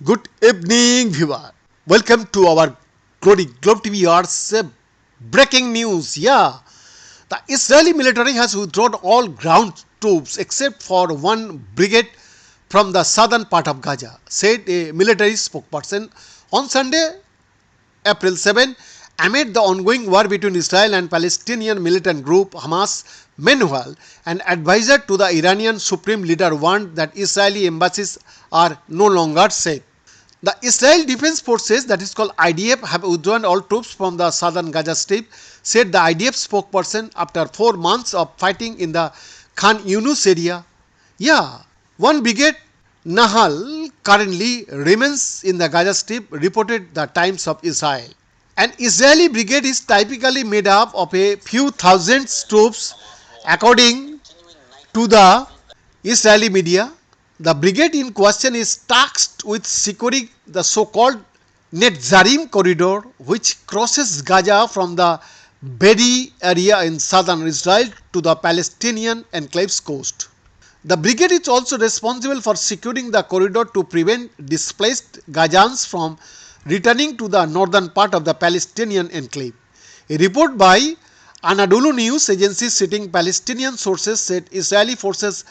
Good evening, viewer. Welcome to our Globe TV Arts breaking news. The Israeli military has withdrawn all ground troops except for one brigade from the southern part of Gaza, said a military spokesperson on Sunday, April 7, amid the ongoing war between Israel and Palestinian militant group Hamas. Meanwhile, an advisor to the Iranian supreme leader warned that Israeli embassies are no longer safe. The Israel Defense Forces, that is called IDF, have withdrawn all troops from the southern Gaza Strip, said the IDF spokesperson after 4 months of fighting in the Khan Yunus area. One brigade, Nahal, currently remains in the Gaza Strip, reported the Times of Israel. An Israeli brigade is typically made up of a few thousand troops, according to the Israeli media. The brigade in question is tasked with securing the so-called Netzarim corridor, which crosses Gaza from the Be'eri area in southern Israel to the Palestinian enclave's coast. The brigade is also responsible for securing the corridor to prevent displaced Gazans from returning to the northern part of the Palestinian enclave. A report by Anadolu News Agency citing Palestinian sources said Israeli forces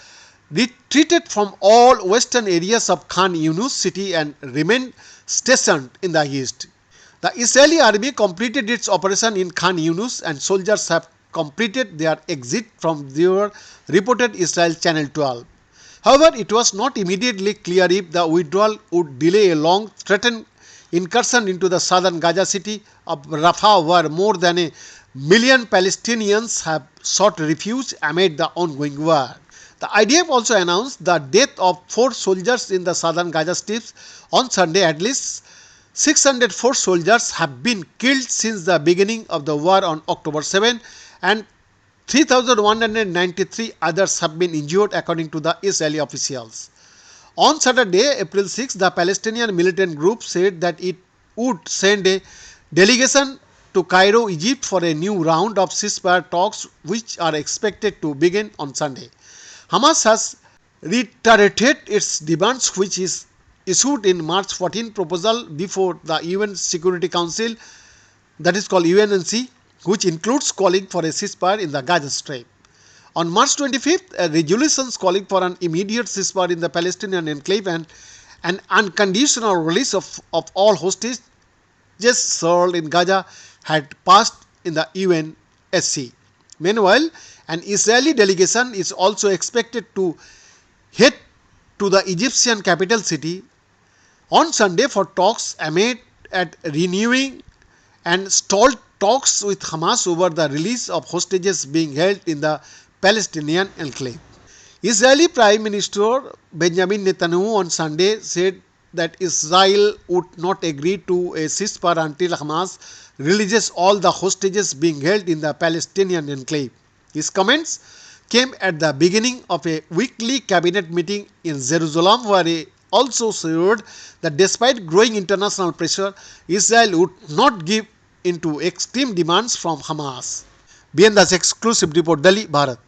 retreated from all western areas of Khan Yunus city and remained stationed in the east. The Israeli army completed its operation in Khan Yunus and soldiers have completed their exit from there, reported Israel Channel 12. However, it was not immediately clear if the withdrawal would delay a long threatened incursion into the southern Gaza city of Rafah, where more than a million Palestinians have sought refuge amid the ongoing war. The IDF also announced the death of 4 soldiers in the southern Gaza Strip on Sunday. At least 604 soldiers have been killed since the beginning of the war on October 7 and 3,193 others have been injured, according to the Israeli officials. On Saturday, April 6, the Palestinian militant group said that it would send a delegation to Cairo, Egypt for a new round of ceasefire talks, which are expected to begin on Sunday. Hamas has reiterated its demands, which is issued in March 14 proposal before the UN Security Council, that is called UNSC, which includes calling for a ceasefire in the Gaza Strip. On March 25th, a resolution calling for an immediate ceasefire in the Palestinian enclave and an unconditional release of all hostages held in Gaza had passed in the UNSC. Meanwhile, an Israeli delegation is also expected to head to the Egyptian capital city on Sunday for talks aimed at renewing and stalled talks with Hamas over the release of hostages being held in the Palestinian enclave. Israeli Prime Minister Benjamin Netanyahu on Sunday said that Israel would not agree to a ceasefire until Hamas releases all the hostages being held in the Palestinian enclave. His comments came at the beginning of a weekly cabinet meeting in Jerusalem, where he also assured that despite growing international pressure, Israel would not give in to extreme demands from Hamas. BN Das exclusive report, Delhi, Bharat.